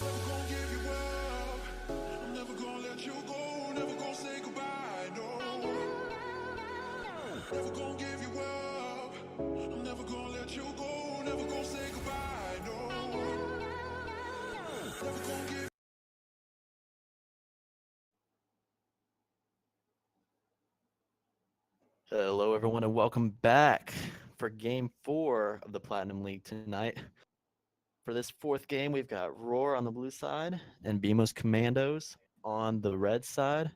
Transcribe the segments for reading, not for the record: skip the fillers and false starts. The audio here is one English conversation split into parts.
Never gonna give you up. I'm never gonna let you go. Never gonna say goodbye. No. Never gonna give you up. I'm never gonna let you go. Never gonna say goodbye. No. Never gonna give. Hello, everyone, and welcome back for Game 4 of the Platinum League tonight. For this fourth game, we've got Rawr on the blue side and Beemo's Commandos on the red side.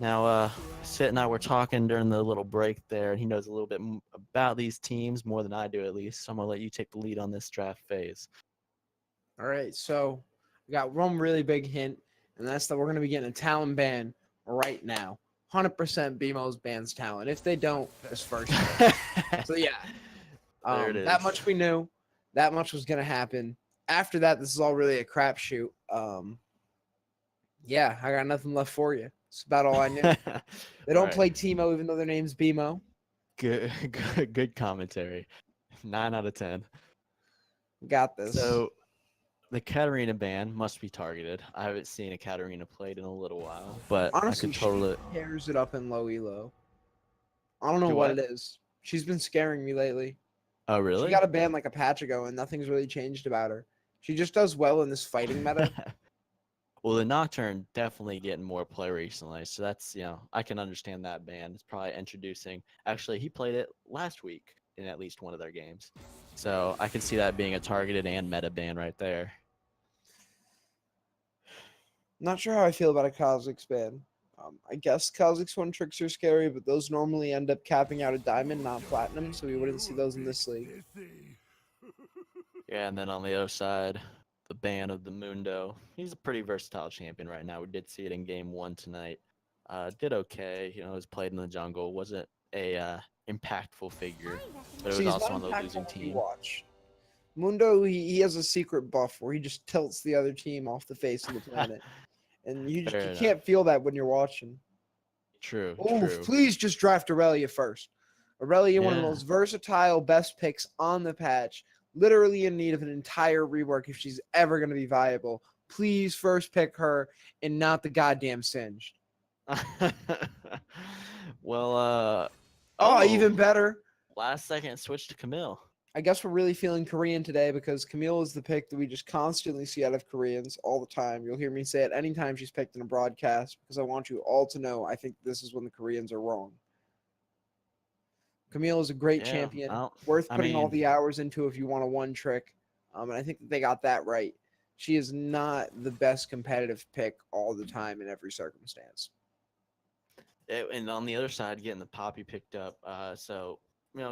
Now, Sit and I were talking during the little break there, and he knows a little bit about these teams, more than I do at least, so I'm going to let you take the lead on this draft phase. All right, so we got one really big hint, and that's that we're going to be getting a talent ban right now. 100% Beemo's bans talent. If they don't, it's first. So yeah, There it is. that much we knew. That much was going to happen. After that, this is all really a crapshoot. Yeah, I got nothing left for you. It's about all I knew. They don't Right. play Teemo, even though their name's Beemo. Good commentary. 9 out of 10. Got this. So, the Katarina ban must be targeted. I haven't seen a Katarina played in a little while, but Honestly, I could totally. she tears it up in low elo. I don't know Do what what? it is. She's been scaring me lately. Oh, She really? got a ban like a patch ago, and nothing's really changed about her. She just does well in this fighting meta. Well, the Nocturne definitely getting more play recently, so that's, I can understand that ban. It's probably introducing. Actually, he played it last week in at least one of their games, so I can see that being a targeted and meta ban right there. Not sure how I feel about a Kha'Zix ban. I guess Kha'Zix one tricks are scary, but those normally end up capping out a diamond, not platinum, so we wouldn't see those in this league. Yeah, and then on the other side, the ban of the Mundo. He's a pretty versatile champion right now. We did see it in game 1 tonight. Did okay. Was played in the jungle. Wasn't a impactful figure, but it was See, he's also not on the impactful losing when you team. watch. Mundo, he has a secret buff where he just tilts the other team off the face of the planet. And you Fair enough. can't feel that when you're watching. True. Oh, True. please just draft Aurelia first. Aurelia, one of the Yeah. most versatile, best picks on the patch. Literally in need of an entire rework if she's ever going to be viable. Please first pick her and not the goddamn Singed. Well, Oh, even better. last second switch to Camille. I guess we're really feeling Korean today because Camille is the pick that we just constantly see out of Koreans all the time. You'll hear me say it anytime she's picked in a broadcast because I want you all to know I think this is when the Koreans are wrong. Camille is a great Yeah, champion, well, worth I putting all mean- the hours into if you want a one trick. And I think that they got that right. She is not the best competitive pick all the time in every circumstance. And on the other side, getting the Poppy picked up. So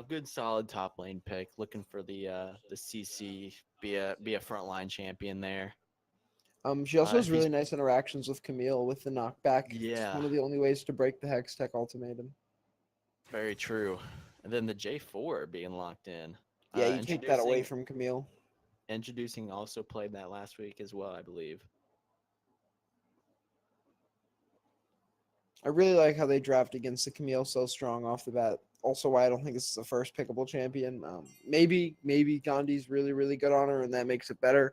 good solid top lane pick. Looking for the CC be a frontline champion there. She also has if really he's- nice interactions with Camille with the knockback. Yeah. It's one of the only ways to break the Hex Tech ultimatum. Very true. And then the J4 being locked in. Yeah, you take that away introducing- from Camille. Introducing also played that last week as well, I believe. I really like how they draft against the Camille so strong off the bat. Also, why I don't think this is the first pickable champion. Maybe Gandhi's really, really good on her, and that makes it better.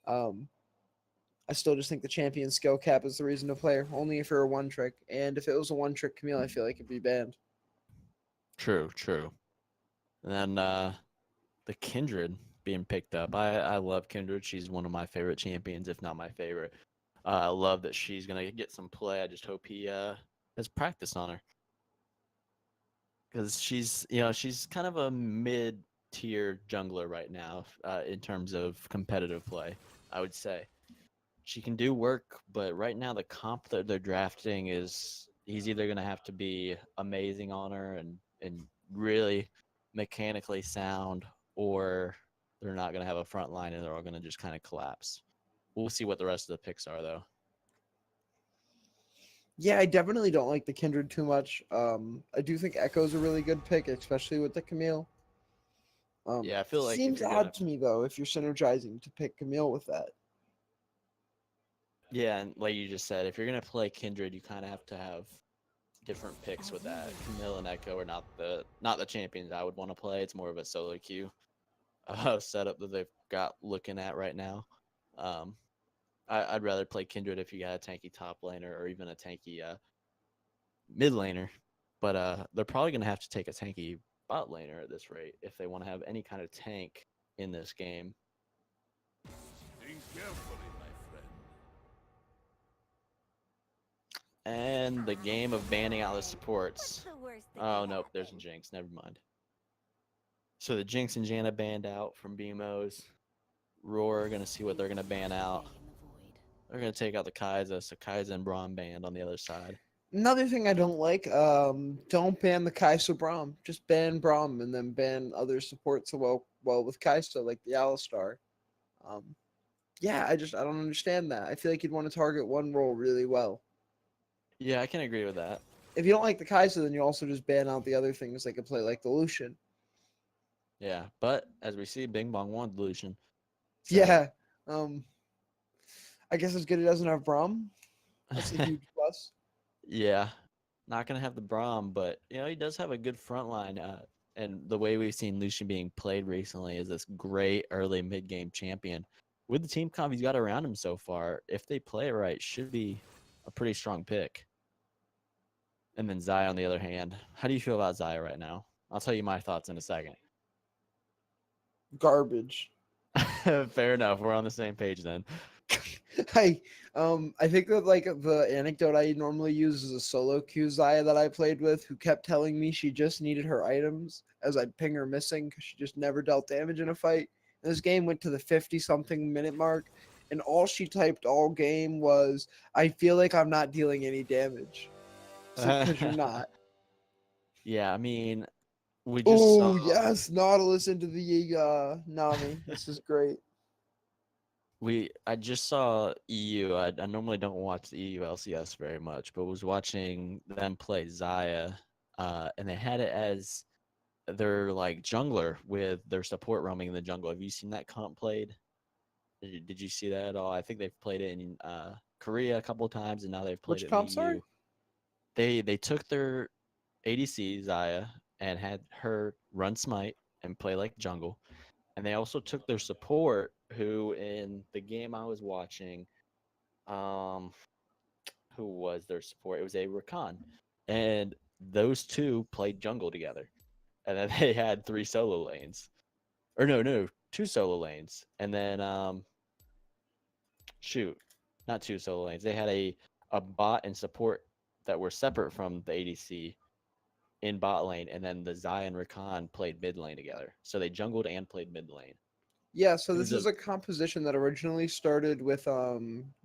I still just think the champion skill cap is the reason to play her, only if you're a one trick. And if it was a one trick Camille, I feel like it'd be banned. True. And then the Kindred being picked up. I love Kindred. She's one of my favorite champions, if not my favorite. I love that she's gonna get some play. I just hope he has practice on her, because she's kind of a mid-tier jungler right now in terms of competitive play. I would say she can do work, but right now the comp that they're drafting is he's either gonna have to be amazing on her and really mechanically sound, or they're not gonna have a front line and they're all gonna just kind of collapse. We'll see what the rest of the picks are, though. Yeah, I definitely don't like the Kindred too much. I do think Echo's a really good pick, especially with the Camille. Yeah, I feel like if seems you're odd gonna- to me though if you're synergizing to pick Camille with that. Yeah, and like you just said, if you're gonna play Kindred, you kind of have to have different picks with that. Camille and Echo are not the champions I would want to play. It's more of a solo queue setup that they've got looking at right now. I'd rather play Kindred if you got a tanky top laner or even a tanky mid laner. But they're probably going to have to take a tanky bot laner at this rate if they want to have any kind of tank in this game. Think carefully, my friend. And the game of banning out the supports. What's the worst that Oh, could nope, there's a happen? Jinx. Never mind. So the Jinx and Janna banned out from Beemos. Rawr are going to see what they're going to ban out. In the void. They're going to take out the Kai'Sa, so Kai'Sa and Braum banned on the other side. Another thing I don't like, don't ban the Kai'Sa Braum. Just ban Braum and then ban other supports well with Kai'Sa, like the Alistar. Yeah, I don't understand that. I feel like you'd want to target one role really well. Yeah, I can agree with that. If you don't like the Kai'Sa, then you also just ban out the other things they could play, like the Lucian. Yeah, but as we see, Bing Bong won Lucian. So, Yeah. I guess it's good it doesn't have Braum. That's a huge plus. yeah, not gonna have the Braum, but he does have a good front line. And the way we've seen Lucian being played recently is this great early mid game champion. With the team comp he's got around him so far, if they play it right, should be a pretty strong pick. And then Zaya on the other hand, how do you feel about Zaya right now? I'll tell you my thoughts in a second. Garbage. Fair enough. We're on the same page then. I think that like the anecdote I normally use is a solo queue Zaya that I played with who kept telling me she just needed her items as I'd ping her missing because she just never dealt damage in a fight. And this game went to the 50-something minute mark, and all she typed all game was, "I feel like I'm not dealing any damage." Because you're not. Yeah, I mean, we just saw. Oh yes, Nautilus into the Nami. This is great. I just saw EU. I normally don't watch the EU LCS very much, but was watching them play Zaya, and they had it as their like jungler with their support roaming in the jungle. Have you seen that comp played? Did you see that at all? I think they've played it in Korea a couple of times, and now they've played Which it in comp, the sorry? EU. They took their ADC Zaya and had her run smite and play like jungle. And they also took their support, who in the game I was watching, who was their support? It was a Rakan. And those two played jungle together. And then they had 3 solo lanes. Or no, 2 solo lanes. And then not 2 solo lanes. They had a bot and support that were separate from the ADC in bot lane, and then the Zaya and Rakan played mid lane together. So they jungled and played mid lane. Yeah, so It this was is a composition that originally started with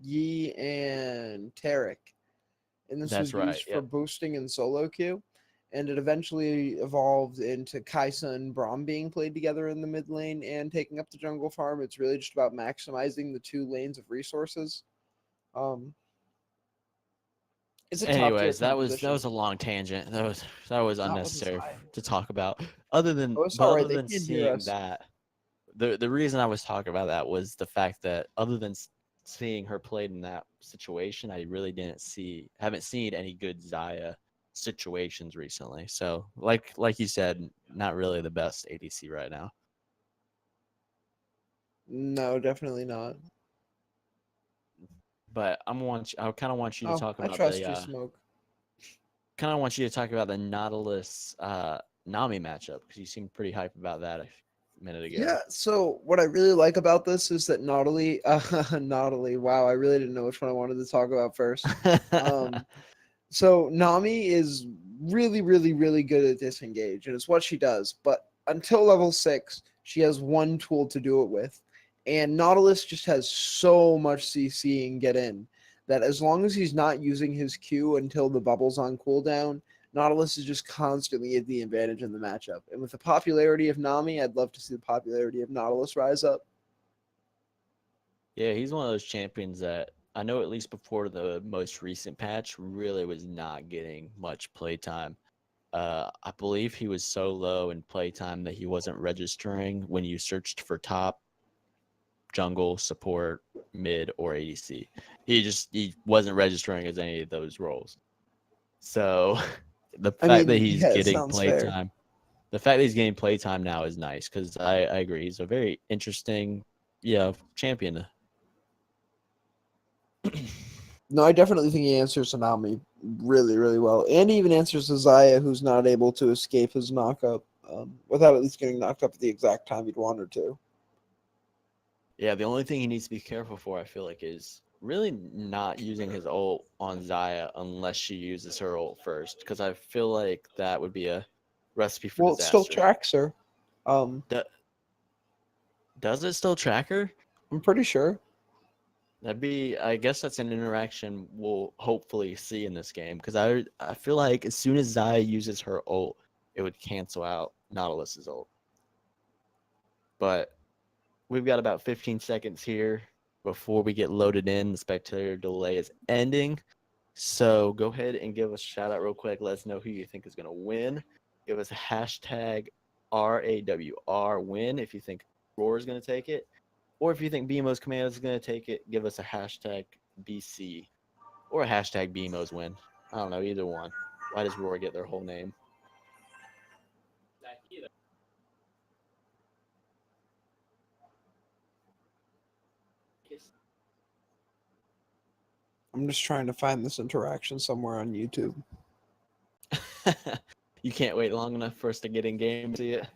Yi and Tarek. And this That's was right, used for yep. boosting in solo queue. And it eventually evolved into Kai'Sa and Braum being played together in the mid lane and taking up the jungle farm. It's really just about maximizing the 2 lanes of resources. It's a top tier Anyways, that was composition. a long tangent. That was Not with unnecessary Zaya. to talk about. Other than Oh, it's all right. They other than can't hear seeing us. that, the reason I was talking about that was the fact that other than seeing her played in that situation, I really haven't seen any good Zaya situations recently. So like you said, not really the best ADC right now. No, definitely not. But I kind of want you to Oh, talk I about trust the you, Smoke. kind of want you to talk about the Nautilus Nami matchup because you seemed pretty hype about that a minute ago. Yeah, so what I really like about this is that Nautilus, wow, I really didn't know which one I wanted to talk about first. So Nami is really, really, really good at disengage, and it's what she does. But until level 6, she has one tool to do it with. And Nautilus just has so much CC and get in that as long as he's not using his Q until the bubble's on cooldown, Nautilus is just constantly at the advantage in the matchup. And with the popularity of Nami, I'd love to see the popularity of Nautilus rise up. Yeah, he's one of those champions that I know at least before the most recent patch really was not getting much playtime. I believe he was so low in playtime that he wasn't registering when you searched for top, jungle, support, mid, or ADC. He wasn't registering as any of those roles. So the fact that he's Yeah, it getting sounds fair. playtime, the fact that he's getting playtime now is nice because I agree. He's a very interesting, champion No, I definitely think he answers Tsunami really, really well. And he even answers Zaya, who's not able to escape his knockup without at least getting knocked up at the exact time he'd want her to. Yeah, the only thing he needs to be careful for, I feel like, is really not using his ult on Zaya unless she uses her ult first, because I feel like that would be a recipe for Well, it still disaster. tracks her. Does it still track her? I'm pretty sure. I guess that's an interaction we'll hopefully see in this game, because I feel like as soon as Zaya uses her ult, it would cancel out Nautilus's ult. But we've got about 15 seconds here before we get loaded in. The spectator delay is ending. So go ahead and give us a shout out real quick. Let us know who you think is going to win. Give us a hashtag RAWR win if you think Rawr is going to take it. Or if you think Beemo's Commandos is going to take it, give us a hashtag BC or a hashtag Beemo's win. I don't know, either one. Why does Rawr get their whole name? I'm just trying to find this interaction somewhere on YouTube. You can't wait long enough for us to get in game to see it.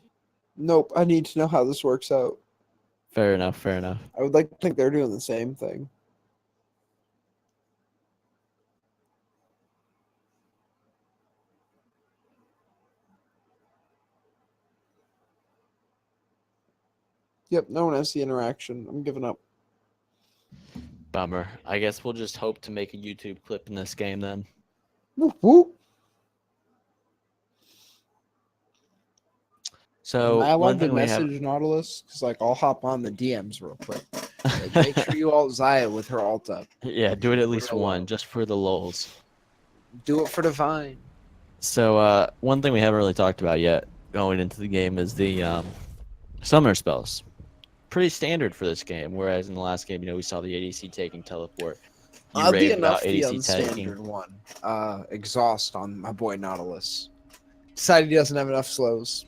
Nope, I need to know how this works out. Fair enough, fair enough. I would like to think they're doing the same thing. Yep, no one has the interaction. I'm giving up. Bummer. I guess we'll just hope to make a YouTube clip in this game then. Whoop, whoop. So I one allowed to thing we have, message Nautilus because, like, I'll hop on the DMs real quick. Like, make sure you ult Zaya with her ult up. yeah, do it at least Real one, low. just for the lulz. Do it for Divine. So one thing we haven't really talked about yet going into the game is the summoner spells. Pretty standard for this game, whereas in the last game, we saw the ADC taking teleport. You Oddly raved enough, about the ADC taking. unstandard one. Exhaust on my boy Nautilus. Decided he doesn't have enough slows.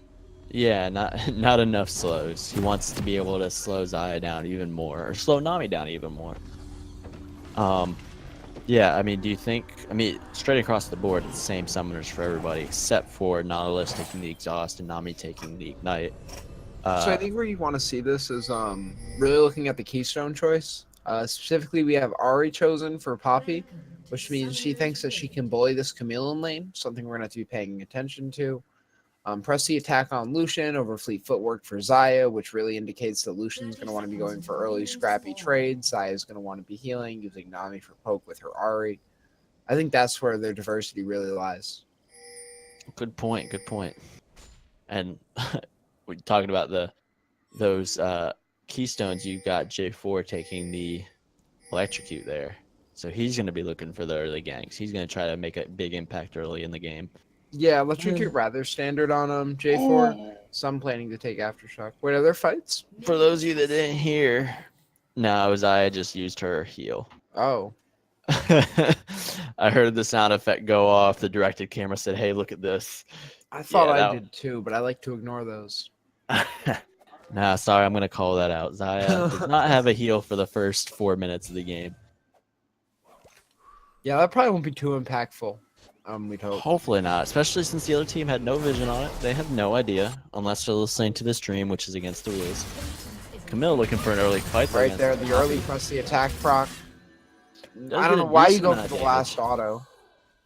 Yeah, not enough slows. He wants to be able to slow Zaya down even more, or slow Nami down even more. Yeah, I mean, do you think? I mean, straight across the board, it's the same summoners for everybody except for Nautilus taking the exhaust and Nami taking the ignite. So I think where you want to see this is really looking at the keystone choice. Specifically, we have Ari chosen for Poppy, which means she thinks that she can bully this chameleon lane, something we're going to have to be paying attention to. Press the attack on Lucian over fleet footwork for Zaya, which really indicates that Lucian's going to want to be going for early scrappy trades. Zaya's going to want to be healing, using Nami for poke with her Ari. I think that's where their diversity really lies. Good point. Good point. And we're talking about those keystones. You got J4 taking the electrocute there, so he's going to be looking for the early ganks. He's going to try to make a big impact early in the game. Yeah, electrocute rather standard on J4. So I'm planning to take aftershock. Wait, are there fights? For those of you that didn't hear, no, Zaya just used her heal. Oh. I heard the sound effect go off. The directed camera said, "Hey, look at this." I thought Yeah, I did too, but I like to ignore those. Nah, sorry, I'm gonna call that out. Zaya does not have a heal for the first 4 minutes of the game. Yeah, that probably won't be too impactful. We'd hope. Hopefully not, especially since the other team had no vision on it. They have no idea, unless they're listening to the stream, which is against the rules. Camille looking for an early fight. Right there, the early press the attack proc. Does I don't get know a why you decent go amount for of the last auto.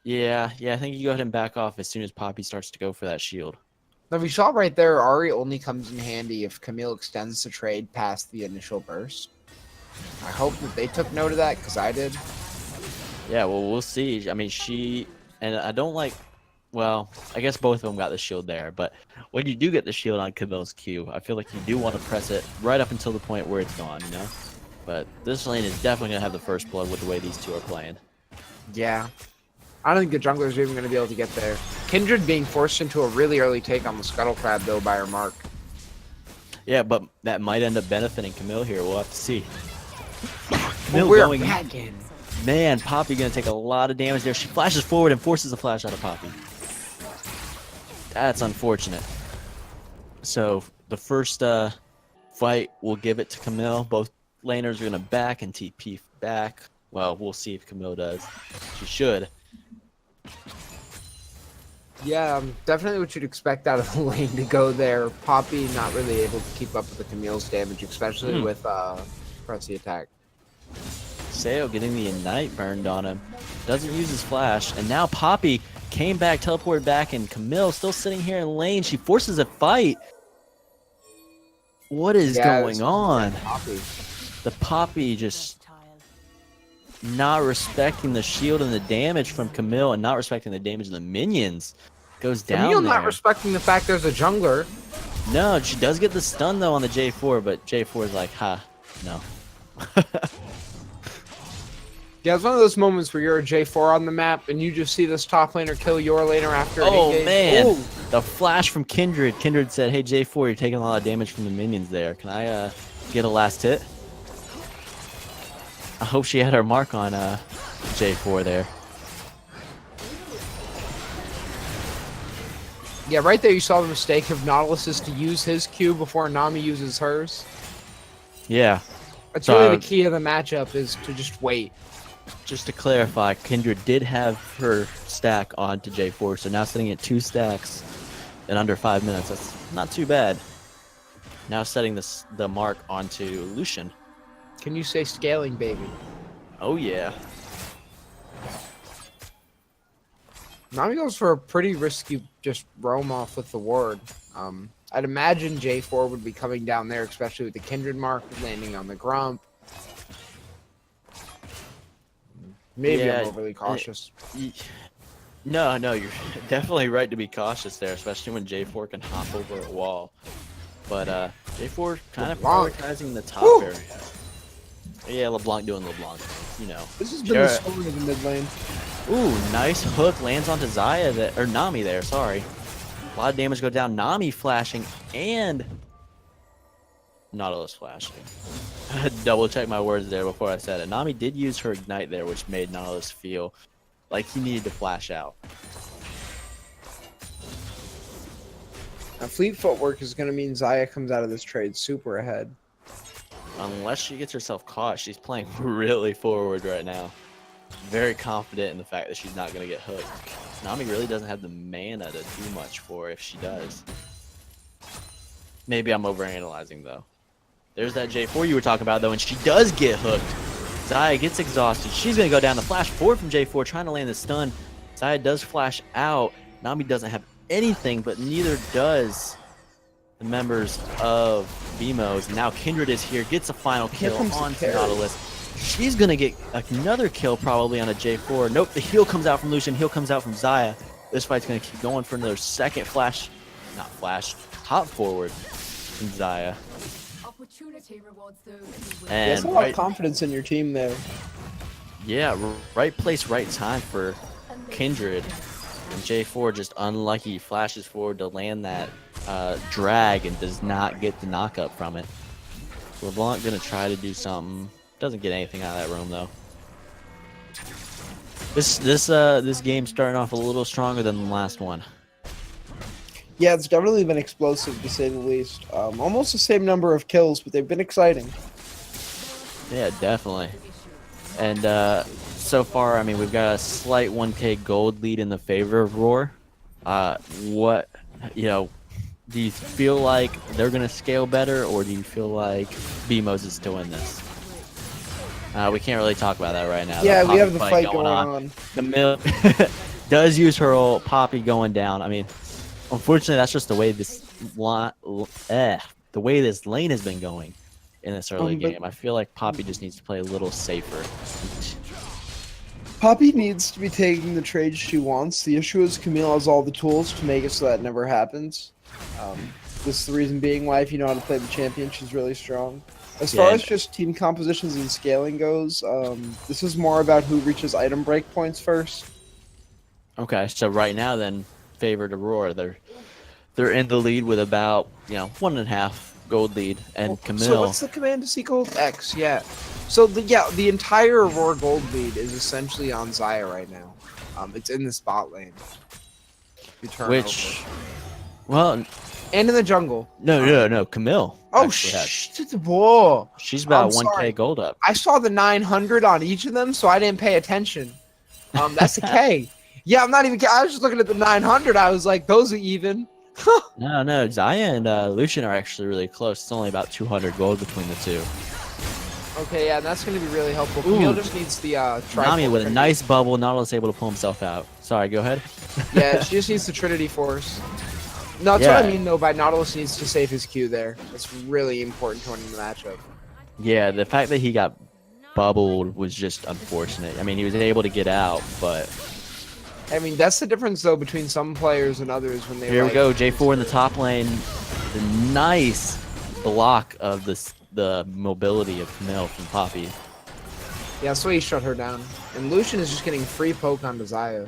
Yeah, I think you go ahead and back off as soon as Poppy starts to go for that shield. Now, if you saw right there, Ari only comes in handy if Camille extends the trade past the initial burst. I hope that they took note of that, because I did. Yeah, well, we'll see. I mean, and I don't like, well, I guess both of them got the shield there, but when you do get the shield on Camille's Q, I feel like you do want to press it right up until the point where it's gone, But this lane is definitely going to have the first blood with the way these two are playing. Yeah. I don't think the jungler's even going to be able to get there. Kindred being forced into a really early take on the Scuttle Crab, though, by her mark. Yeah, but that might end up benefiting Camille here. We'll have to see. Well, we're back in. Man, Poppy going to take a lot of damage there. She flashes forward and forces a flash out of Poppy. That's unfortunate. So the first fight, we'll give it to Camille. Both laners are going to back and TP back. Well, we'll see if Camille does. She should. Yeah, definitely what you'd expect out of the lane to go there. Poppy not really able to keep up with the Camille's damage, especially with Pressy attack. Sayo getting the Ignite burned on him. Doesn't use his flash. And now Poppy came back, teleported back, and Camille still sitting here in lane. She forces a fight. What is going on? Poppy. The Poppy just not respecting the shield and the damage from Camille and not respecting the damage of the minions. Goes down Camille there. not respecting the fact there's a jungler. No, she does get the stun though on the J4, but J4 is like, ha, no. Yeah, it's one of those moments where you're a J4 on the map and you just see this top laner kill your laner after an engage. Man, Ooh. the flash from Kindred. Kindred said, hey J4, you're taking a lot of damage from the minions there. Can I get a last hit? I hope she had her mark on J4 there. Yeah, right there you saw the mistake of Nautilus to use his Q before Nami uses hers. Yeah. That's So, really the key of the matchup, is to just wait. Just to clarify, Kindred did have her stack onto J4, so now sitting at 2 stacks in under 5 minutes. That's not too bad. Now setting the mark onto Lucian. Can you say scaling, baby? Oh yeah. Nami goes for a pretty risky just roam off with the ward. I'd imagine J4 would be coming down there, especially with the Kindred mark landing on the Grump. Maybe Yeah, I'm overly cautious. No, you're definitely right to be cautious there, especially when J4 can hop over a wall. But J4 kind of LeBlanc. prioritizing the top Woo! area. Yeah, LeBlanc doing LeBlanc, you know. This has been the story of the mid lane. Ooh, nice hook lands onto Zaya there, or Nami there, sorry. A lot of damage go down. Nami flashing and Nautilus flashing. I had to double check my words there before I said it. Nami did use her Ignite there, which made Nautilus feel like he needed to flash out. Now, fleet footwork is going to mean Zaya comes out of this trade super ahead. Unless she gets herself caught, she's playing really forward right now. Very confident in the fact that she's not going to get hooked. Nami really doesn't have the mana to do much for her if she does. Maybe I'm overanalyzing though. There's that J4 you were talking about though, and she does get hooked. Zaya gets exhausted. She's going to go down the flash forward from J4, trying to land the stun. Zaya does flash out. Nami doesn't have anything, but neither does the members of Beemo's. Now Kindred is here, gets a final kill on Nautilus. She's gonna get another kill probably on a J4. Nope, the heal comes out from Lucian, heal comes out from Zaya. This fight's gonna keep going for another second hop forward from Zaya. And There's a lot of confidence in your team there. Yeah, right place, right time for Kindred. And J4 just unlucky, flashes forward to land that drag and does not get the knockup from it. LeBlanc gonna try to do something. Doesn't get anything out of that room though. This game's starting off a little stronger than the last one. Yeah, it's definitely been explosive to say the least. Almost the same number of kills, but they've been exciting. Yeah, definitely. And so far, I mean, we've got a slight 1k gold lead in the favor of Rawr. What, do you feel like they're gonna scale better, or do you feel like Beemos is still in this? We can't really talk about that right now. Yeah, we have the fight going on. Camille does use her ult, Poppy going down. I mean, unfortunately, that's just the way this lane has been going in this early game. I feel like Poppy just needs to play a little safer. Poppy needs to be taking the trades she wants. The issue is Camille has all the tools to make it so that never happens. This is the reason being why, if you know how to play the champion, she's really strong. As far as just team compositions and scaling goes, this is more about who reaches item break points first. Okay, so right now then, favor to Rawr. They're in the lead with about 1.5 gold lead, and Camille. So what's the command to see gold? X, yeah. So the entire Rawr gold lead is essentially on Zaya right now. It's in the spot lane. Which, well, and in the jungle. No, Camille. Oh, actually has. whoa. She's about I'm 1K sorry. gold up. I saw the 900 on each of them, so I didn't pay attention. That's a K. Yeah, I'm not even. I was just looking at the 900. I was like, those are even. No, Zaya and Lucian are actually really close. It's only about 200 gold between the two. Okay, yeah, that's going to be really helpful. Ooh. Camille just needs the Nami with a Trinity. nice bubble. Nautilus able to pull himself out. Sorry, go ahead. Yeah, she just needs the Trinity Force. No, that's what I Yeah. mean, though, by Nautilus needs to save his Q there. That's really important to winning the matchup. Yeah, the fact that he got bubbled was just unfortunate. I mean, he was able to get out, but I mean, that's the difference, though, between some players and others when they here we like, go. J4 in the top lane. The nice block of the mobility of Camille from Poppy. Yeah, that's why he shut her down. And Lucian is just getting free poke on Zaya.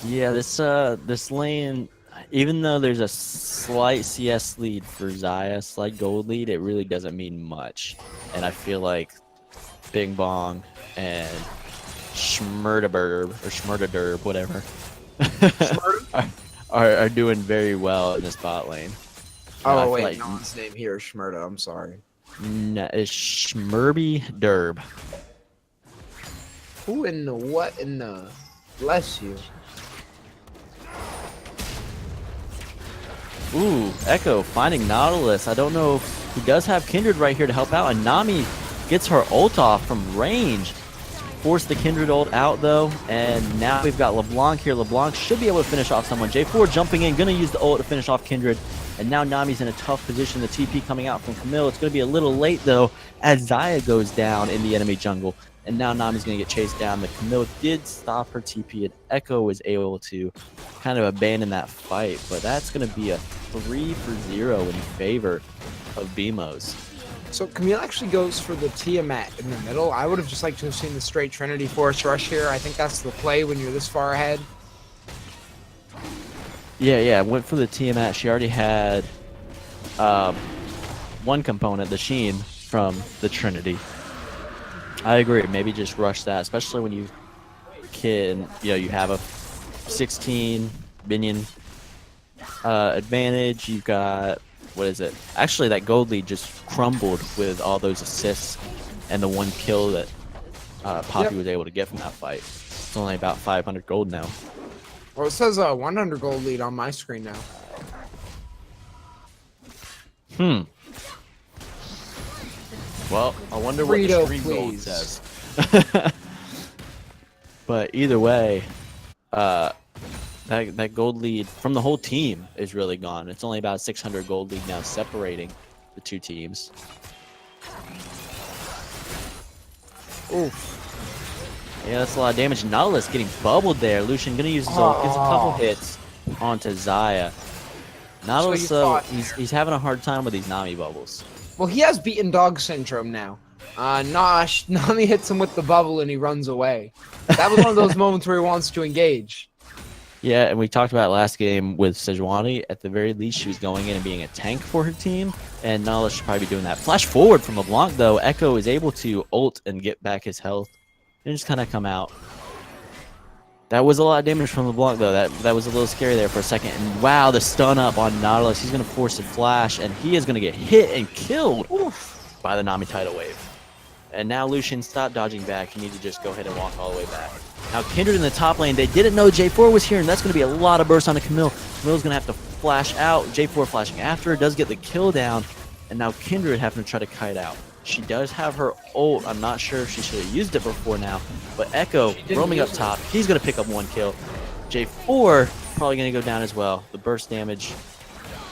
Yeah, this lane, even though there's a slight CS lead for Zaya, slight gold lead, it really doesn't mean much. And I feel like Bing Bong and Schmurdaburb or Schmurdaderb, whatever, are doing very well in this bot lane. And I Oh, feel wait, like no one's name here is Schmurda. I'm sorry. it's Schmurby Derb. Who in the what in the... Bless you. Ooh, Echo finding Nautilus. I don't know if he does have Kindred right here to help out, and Nami gets her ult off from range. Force the Kindred ult out though, and now we've got LeBlanc here. LeBlanc should be able to finish off someone. J4 jumping in, gonna use the ult to finish off Kindred, and now Nami's in a tough position. The TP coming out from Camille. It's gonna be a little late though, as Zaya goes down in the enemy jungle, and now Nami's gonna get chased down. The Camille did stop her TP, and Echo was able to kind of abandon that fight, but that's gonna be a 3-for-0 in favor of Beemos. So Camille actually goes for the Tiamat in the middle. I would have just liked to have seen the straight Trinity Force rush here. I think that's the play when you're this far ahead. Yeah, went for the Tiamat. She already had one component, the Sheen, from the Trinity. I agree. Maybe just rush that, especially when you you have a 16 minion advantage. You've got, what is it? Actually, that gold lead just crumbled with all those assists and the one kill that Poppy was able to get from that fight. It's only about 500 gold now. Well, it says 100 gold lead on my screen now. Well, I wonder what the Frito, stream gold please. says. But either way, that gold lead from the whole team is really gone. It's only about 600 gold lead now separating the two teams. Oof. Yeah, that's a lot of damage. Nautilus getting bubbled there. Lucian gonna use his ult, gets a couple hits onto Zaya. Nautilus, though, he's having a hard time with these Nami bubbles. Well, he has beaten dog syndrome now. Nosh, Nami hits him with the bubble and he runs away. That was one of those moments where he wants to engage. Yeah, and we talked about last game with Sejuani. At the very least, she was going in and being a tank for her team, and Nautilus should probably be doing that. Flash forward from LeBlanc, though. Echo is able to ult and get back his health and just kind of come out. That was a lot of damage from LeBlanc, though. That was a little scary there for a second. And wow, the stun up on Nautilus. He's going to force a flash, and he is going to get hit and killed by the Nami tidal wave. And now Lucian, stop dodging back. You need to just go ahead and walk all the way back. Now Kindred in the top lane. They didn't know J4 was here, and that's going to be a lot of burst onto Camille. Camille's going to have to flash out. J4 flashing after her, does get the kill down. And now Kindred having to try to kite out. She does have her ult. I'm not sure if she should have used it before now. But Echo roaming up top. He's going to pick up one kill. J4 probably going to go down as well. The burst damage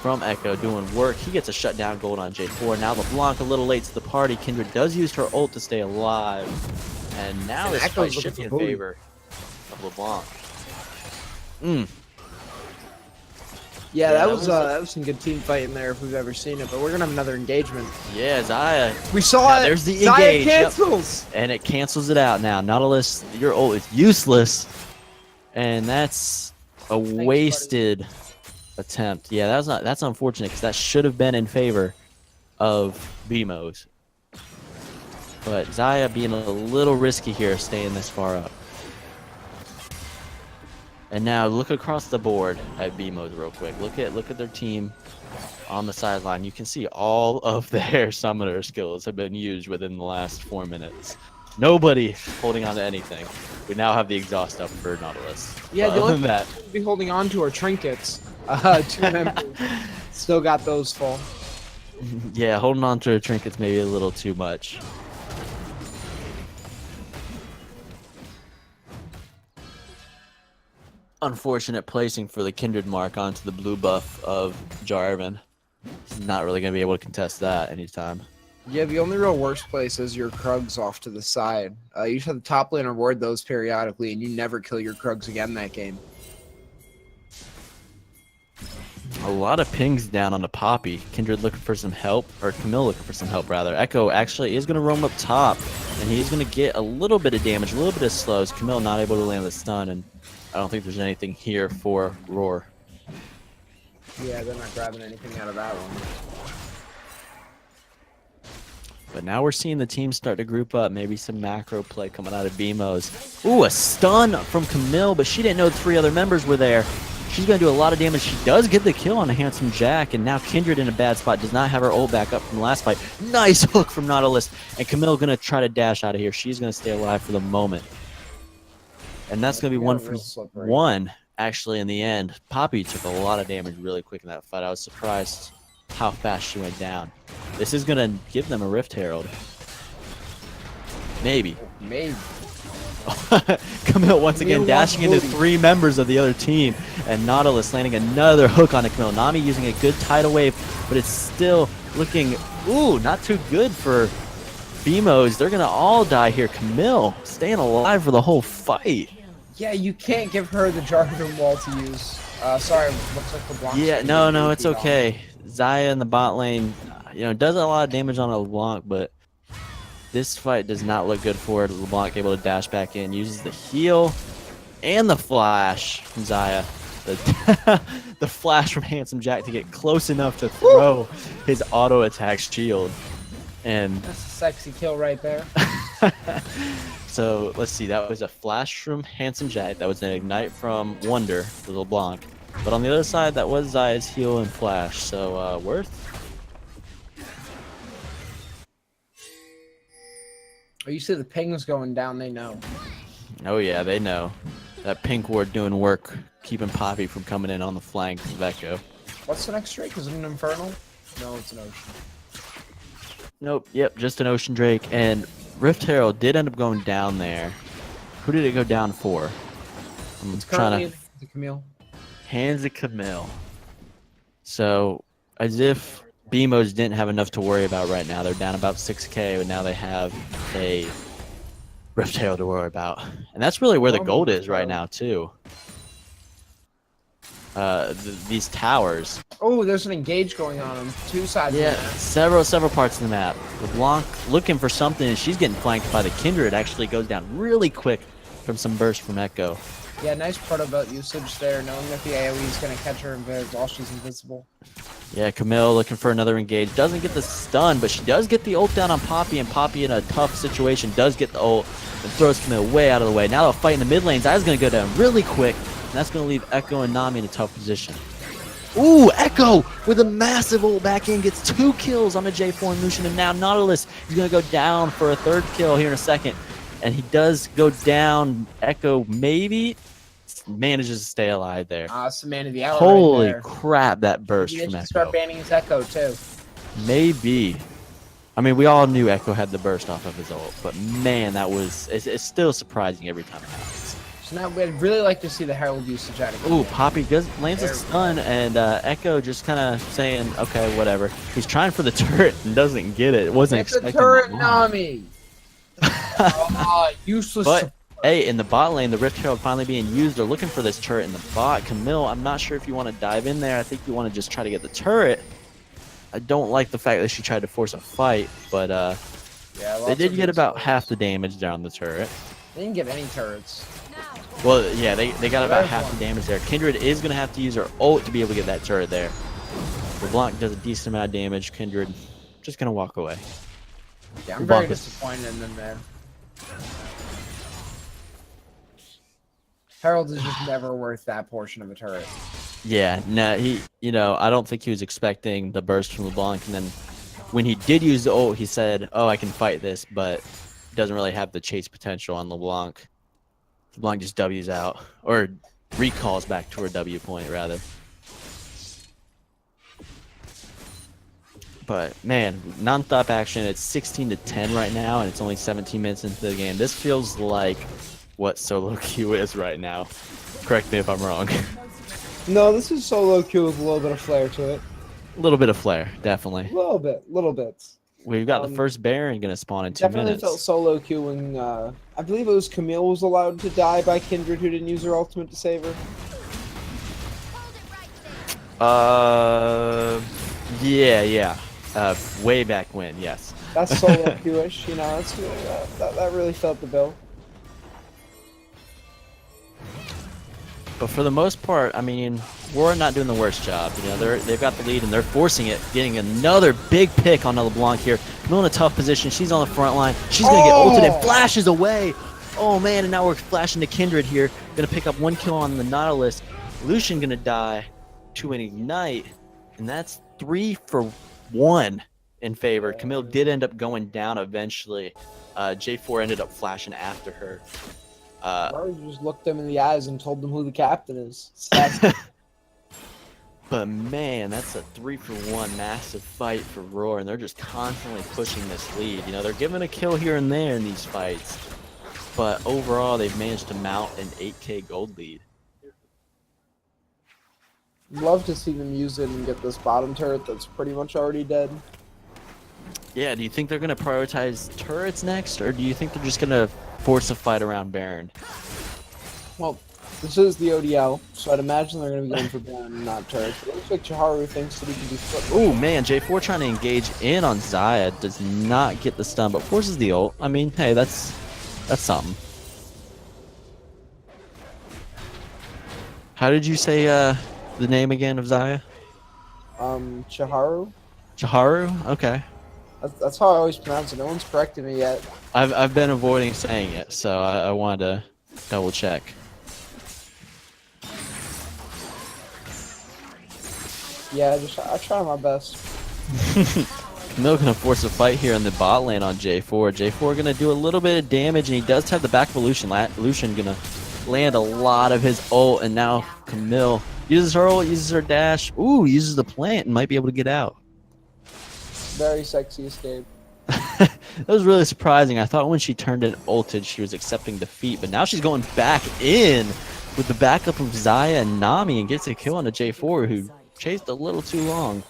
from Echo doing work. He gets a shutdown gold on J4. Now LeBlanc a little late to the party. Kindred does use her ult to stay alive. And now this fight should be in favor of LeBlanc. Yeah, that was some good team fighting there if we've ever seen it. But we're gonna have another engagement. Yeah, Zaya. We saw it. There's the Zaya engage. cancels. Yep. And it cancels it out now. Nautilus, your ult is useless. And that's a wasted attempt. Yeah, that's unfortunate because that should have been in favor of Beemos. But Zaya being a little risky here, staying this far up. And now look across the board at Beemos real quick. Look at their team on the sideline. You can see all of their summoner skills have been used within the last 4 minutes. Nobody holding on to anything. We now have the exhaust up for Nautilus. Yeah, But the other only than that, thing to be holding on to are trinkets. 2 members still got those full. yeah, holding on to trinkets maybe a little too much. Unfortunate placing for the Kindred mark onto the blue buff of Jarvan. He's not really going to be able to contest that anytime. Yeah, the only real worst place is your Krugs off to the side. You just have the top lane reward those periodically, and you never kill your Krugs again that game. A lot of pings down on the Poppy. Kindred looking for some help, or Camille looking for some help rather. Echo actually is going to roam up top, and he's going to get a little bit of damage, a little bit of slows. Camille not able to land the stun, and I don't think there's anything here for Rawr. Yeah, they're not grabbing anything out of that one. But now we're seeing the team start to group up. Maybe some macro play coming out of Beemo's. Ooh, a stun from Camille, but she didn't know the 3 other members were there. She's going to do a lot of damage. She does get the kill on a Handsome Jack, and now Kindred in a bad spot. Does not have her ult back up from the last fight. Nice hook from Nautilus, and Camille going to try to dash out of here. She's going to stay alive for the moment. And that's going to be 1 for 1, actually, in the end. Poppy took a lot of damage really quick in that fight. I was surprised how fast she went down. This is going to give them a Rift Herald. Maybe. Maybe. Camille once again dashing into 3 members of the other team, and Nautilus landing another hook on Camille. Nami using a good tidal wave, but it's still looking, not too good for Beemos. They're going to all die here. Camille staying alive for the whole fight. Yeah, you can't give her the Jarvan wall to use. Sorry, looks like the block. Yeah, no, it's okay. Xayah in the bot lane, does a lot of damage on a LeBlanc, but this fight does not look good for it. LeBlanc able to dash back in, uses the heal and the flash from Xayah. The flash from Handsome Jack to get close enough to throw his auto attack shield. And that's a sexy kill right there. So let's see, that was a flash from Handsome Jack. That was an ignite from Wonder for LeBlanc. But on the other side, that was Xayah's heal and flash. So worth. Oh, you see the pings going down, they know. Oh yeah, they know. That pink ward doing work, keeping Poppy from coming in on the flank of Echo. What's the next Drake? Is it an Infernal? No, it's an Ocean. Nope, yep, just an Ocean Drake. And Rift Herald did end up going down there. Who did it go down for? I'm It's trying currently to... the Camille. Hands of Camille. So, as if Beemos didn't have enough to worry about right now. They're down about 6k, but now they have a Rift Herald to worry about. And that's really where the gold is right now, too. These towers. Oh, there's an engage going on 2 sides. Yeah, of the map. several parts of the map. LeBlanc looking for something, and she's getting flanked by the Kindred. Actually goes down really quick from some burst from Echo. Yeah, nice proto belt usage there, knowing that the AoE is going to catch her while she's invisible. Yeah, Camille looking for another engage. Doesn't get the stun, but she does get the ult down on Poppy, and Poppy in a tough situation does get the ult and throws Camille way out of the way. Now they'll fight in the mid lane. Zaya's going to go down really quick, and that's going to leave Echo and Nami in a tough position. Ooh, Echo with a massive ult back in, gets 2 kills on the J4 and Lucian, and now Nautilus is going to go down for a 3rd kill here in a second. And he does go down. Echo maybe manages to stay alive there. It's the man of the hour. Holy right there. crap, that burst Maybe from they Echo. should start banning his Echo too. Maybe. I mean, we all knew Echo had the burst off of his ult, but man, it's still surprising every time it happens. So now we'd really like to see the Herald usage out of Ooh, Poppy lands a stun, and Echo just kind of saying, okay, whatever. He's trying for the turret and doesn't get it. Wasn't It's a expecting turret, that. Nami. Useless. But hey, in the bot lane, the Rift Herald finally being used. They're looking for this turret in the bot. Camille, I'm not sure if you want to dive in there. I think you want to just try to get the turret. I don't like the fact that she tried to force a fight, but yeah, they did get about half the damage down the turret. They didn't get any turrets. Well, yeah, they got about half the damage there. Kindred is going to have to use her ult to be able to get that turret there. LeBlanc does a decent amount of damage. Kindred just going to walk away. Yeah, I'm very disappointed in them there. Herald is just never worth that portion of a turret. Yeah, no, I don't think he was expecting the burst from LeBlanc, and then when he did use the ult, he said, "Oh, I can fight this," but doesn't really have the chase potential on LeBlanc. LeBlanc just W's out, or recalls back to her W point, rather. But, man, non-stop action. It's 16-10 right now, and it's only 17 minutes into the game. This feels like what solo queue is right now. Correct me if I'm wrong. No, this is solo queue with a little bit of flair to it. A little bit of flair, definitely. Little bits. We've got the first Baron going to spawn in 2 Definitely minutes. felt solo queue when I believe it was Camille was allowed to die by Kindred who didn't use her ultimate to save her. Yeah. Way back when, yes. That's solo queue-ish, that's that really felt the bill. But for the most part, I mean, we're not doing the worst job. They've got the lead and they're forcing it, getting another big pick on LeBlanc here. Camille in a tough position. She's on the front line. She's gonna get ulted and flashes away. Oh man, and now we're flashing to Kindred here. Gonna pick up 1 kill on the Nautilus. Lucian gonna die to an ignite, and that's 3 for 1 in favor. Camille did end up going down eventually. J4 ended up flashing after her. Rawr just looked them in the eyes and told them who the captain is. But man, that's a 3 for 1 massive fight for Rawr, and they're just constantly pushing this lead. They're giving a kill here and there in these fights, but overall they've managed to mount an 8K gold lead. Love to see them use it and get this bottom turret that's pretty much already dead. Yeah, do you think they're gonna prioritize turrets next, or do you think they're just gonna force a fight around Baron? Well, this is the ODL, so I'd imagine they're going to be going for Baron and not turrets. It looks like Chiharu thinks that he can be flipped. Oh man, J4 trying to engage in on Xayah, does not get the stun, but forces the ult. I mean, hey, that's something. How did you say the name again of Xayah? Chiharu? Chiharu? Okay. That's how I always pronounce it. No one's corrected me yet. I've been avoiding saying it, so I wanted to double check. Yeah, I try my best. Camille gonna force a fight here in the bot lane on J4. J4 gonna do a little bit of damage, and he does have the back of Lucian. Lucian gonna land a lot of his ult, and now Camille uses her ult, uses her dash. Ooh, uses the plant and might be able to get out. Very sexy escape. That was really surprising. I thought when she turned in ulted, she was accepting defeat, but now she's going back in with the backup of Xayah and Nami and gets a kill on a J4 who chased a little too long.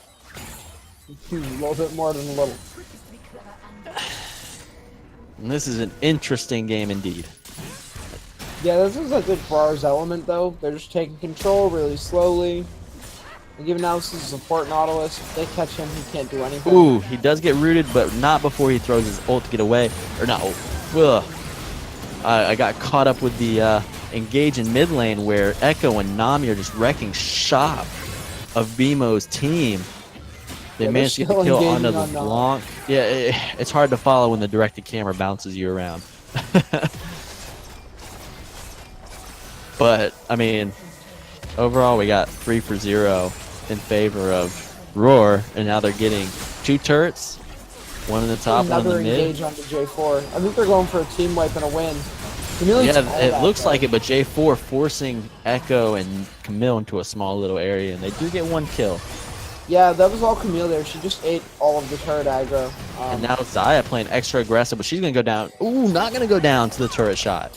A little bit more than a little. And this is an interesting game indeed. Yeah, this is a good Rawr's element though. They're just taking control really slowly. And even now this is a support Nautilus. If they catch him, he can't do anything. Ooh, he does get rooted, but not before he throws his ult to get away. Or not ult. Ugh. I got caught up with the engage in mid lane where Echo and Nami are just wrecking shop of Beemo's team. They managed to get the kill onto the LeBlanc. Yeah, it's hard to follow when the directed camera bounces you around. But, I mean, overall we got 3 for 0 in favor of Rawr, and now they're getting 2 turrets, one in the top, one in the mid. Another engage onto J4. I think they're going for a team wipe and a win. Yeah, it looks like it, but J4 forcing Echo and Camille into a small little area, and they do get 1 kill. Yeah, that was all Camille there. She just ate all of the turret aggro. And now Xayah playing extra aggressive, but she's going to go down. Ooh, not going to go down to the turret shot.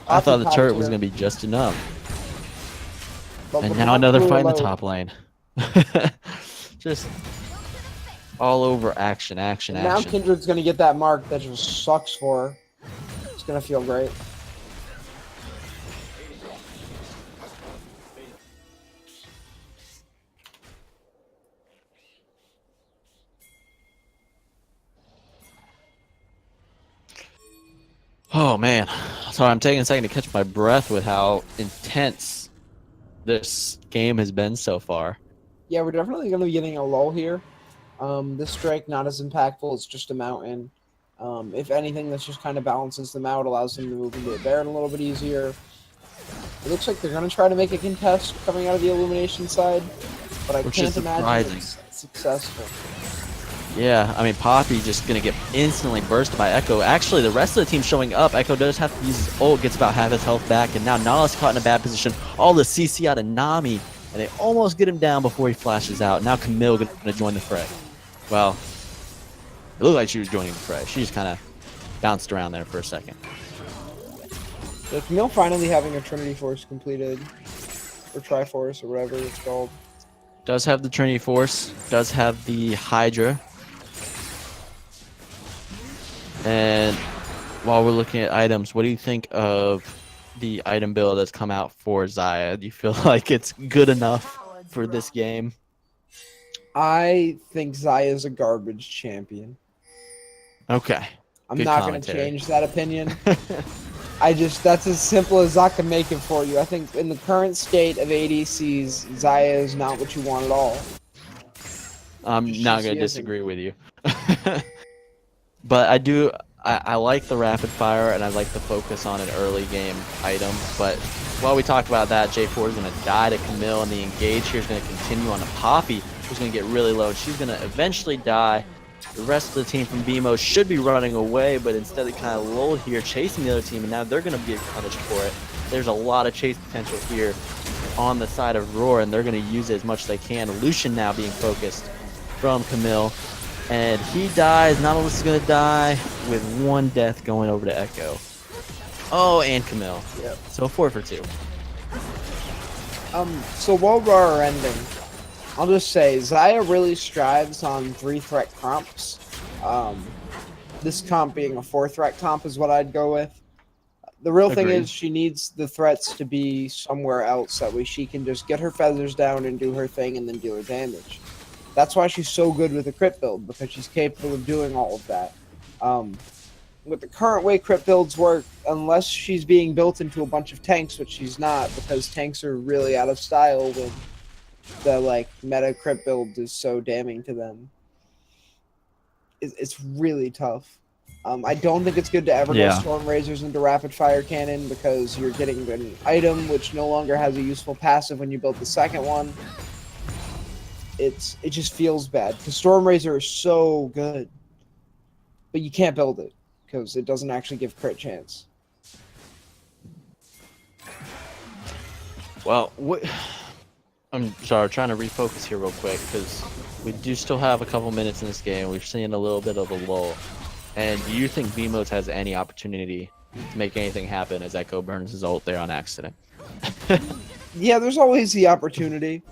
I thought the turret was going to be just enough. And now another fight in the top lane. Just all over action. Now Kindred's going to get that mark that just sucks for her. It's going to feel great. Oh man, sorry, I'm taking a second to catch my breath with how intense this game has been so far. Yeah, we're definitely going to be getting a lull here. This Drake not as impactful. It's just a mountain. If anything, this just kind of balances them out, allows them to move into a Baron a little bit easier. It looks like they're going to try to make a contest coming out of the Illumination side, but I Which can't is imagine surprising. it's successful. Yeah, I mean, Poppy just going to get instantly bursted by Echo. Actually, the rest of the team showing up. Echo does have to use his ult, gets about half his health back, and now Nala's caught in a bad position. All the CC out of Nami, and they almost get him down before he flashes out. Now Camille going to join the fray. Well, it looked like she was joining the fray. She just kind of bounced around there for a second. So Camille finally having a Trinity Force completed, or Triforce, or whatever it's called. Does have the Trinity Force, does have the Hydra. And while we're looking at items, what do you think of the item build that's come out for Xayah? Do you feel like it's good enough for this game? I think Xayah is a garbage champion. Okay. I'm Good not going to commentary. change that opinion. That's as simple as I can make it for you. I think in the current state of ADCs, Xayah is not what you want at all. I'm She- not she going to isn't. disagree with you. But I like the rapid fire and I like the focus on an early game item. But while we talk about that, J4 is going to die to Camille, and the engage here is going to continue on to Poppy, who's going to get really low. She's going to eventually die. The rest of the team from Beemo should be running away, but instead they kind of lull here, chasing the other team, and now they're going to be punished for it. There's a lot of chase potential here on the side of Rawr, and they're going to use it as much as they can. Lucian now being focused from Camille. And he dies. Nautilus is going to die with one death going over to Echo. Oh, and Camille. Yep. So 4 for 2. So while we're ending, I'll just say Xayah really strives on 3-threat comps. This comp being a 4-threat comp is what I'd go with. The real thing Agreed. is she needs the threats to be somewhere else. That way she can just get her feathers down and do her thing and then deal her damage. That's why she's so good with the crit build, because she's capable of doing all of that. With the current way crit builds work, unless she's being built into a bunch of tanks, which she's not, because tanks are really out of style when the meta crit build is so damning to them. It's really tough. I don't think it's good to ever Yeah. go Storm Razors into Rapid Fire Cannon, because you're getting an item which no longer has a useful passive when you build the second one. It just feels bad, because Storm Razor is so good, but you can't build it because it doesn't actually give crit chance. Well, I'm sorry, trying to refocus here real quick, because we do still have a couple minutes in this game. We've seen a little bit of a lull. And do you think Beemos has any opportunity to make anything happen as Echo burns his ult there on accident? Yeah, there's always the opportunity.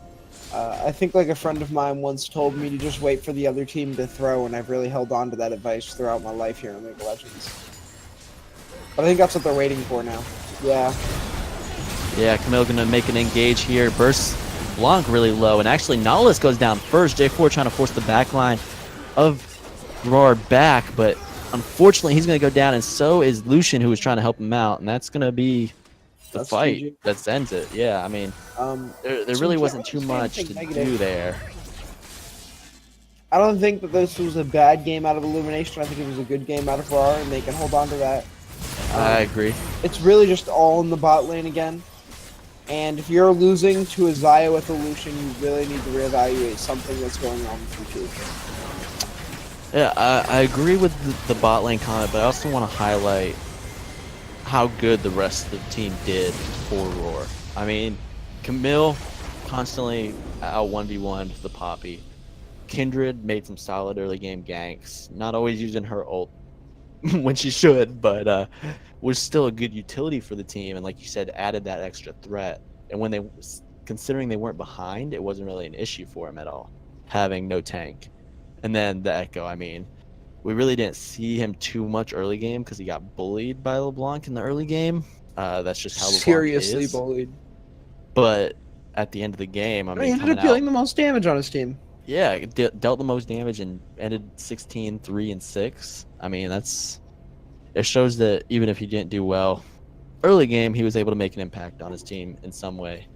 I think a friend of mine once told me to just wait for the other team to throw, and I've really held on to that advice throughout my life here in League of Legends. But I think that's what they're waiting for now. Yeah. Yeah, Camille gonna make an engage here. Bursts Blanc really low, and actually Nautilus goes down first. J4 trying to force the back line of Rawr back, but unfortunately he's gonna go down, and so is Lucian, who was trying to help him out, and that's gonna be the That's fight GG. that ends it. Yeah, I mean, there So really yeah, wasn't I too just much think to negative. do there. I don't think that this was a bad game out of Illumination. I think it was a good game out of Rawr, and they can hold on to that. I agree. It's really just all in the bot lane again. And if you're losing to a Xayah with a Lucian, you really need to reevaluate something that's going on with your team. Yeah, I agree with the bot lane comment, but I also want to highlight how good the rest of the team did for Rawr. I mean, Camille constantly out 1v1 the Poppy. Kindred made some solid early game ganks, not always using her ult when she should, but was still a good utility for the team, and like you said, added that extra threat. And when considering they weren't behind, it wasn't really an issue for him at all, having no tank. And then the Echo, I mean, we really didn't see him too much early game because he got bullied by LeBlanc in the early game. That's just how LeBlanc Seriously is. bullied. But at the end of the game, I He mean, ended coming up dealing out, the most damage on his team. yeah, dealt the most damage and ended 16, 3, and 6. I mean, it shows that even if he didn't do well early game, he was able to make an impact on his team in some way.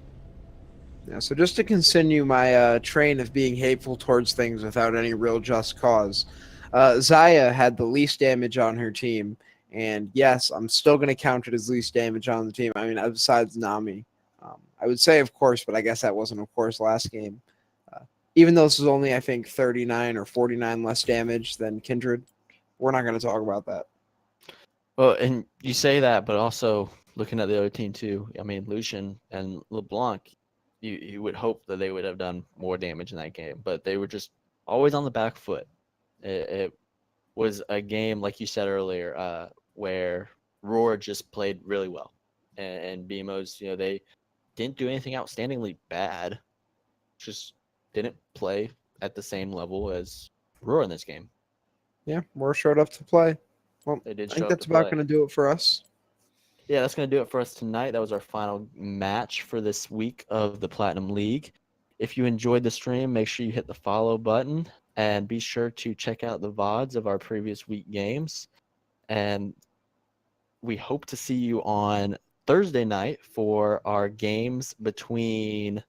Yeah, so just to continue my train of being hateful towards things without any real just cause, Xayah had the least damage on her team, And yes, I'm still going to count it as least damage on the team. I mean, besides Nami. I would say, of course, but I guess that wasn't, of course, last game. Even though this is only, I think, 39 or 49 less damage than Kindred, we're not going to talk about that. Well, and you say that, but also looking at the other team too. I mean, Lucian and LeBlanc, you would hope that they would have done more damage in that game, but they were just always on the back foot. It was a game, like you said earlier, where Rawr just played really well, and Beemo's, they didn't do anything outstandingly bad, just didn't play at the same level as Rawr in this game. Yeah, Rawr showed up to play. Well, They did I show think up that's to about play. going to do it for us. Yeah, that's going to do it for us tonight. That was our final match for this week of the Platinum League. If you enjoyed the stream, make sure you hit the follow button and be sure to check out the VODs of our previous week games. And we hope to see you on Thursday night for our games between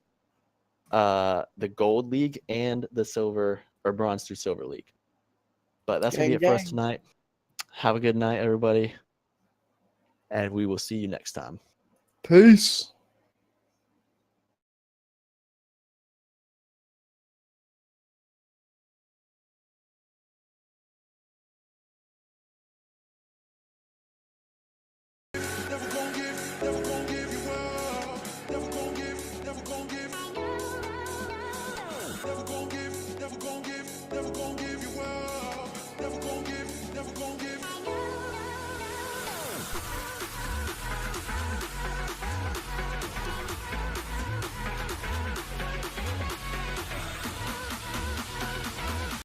the Gold League and the Silver or Bronze through Silver League. But that's going to be Gang, it for us gang. tonight. Have a good night, everybody. And we will see you next time. Peace.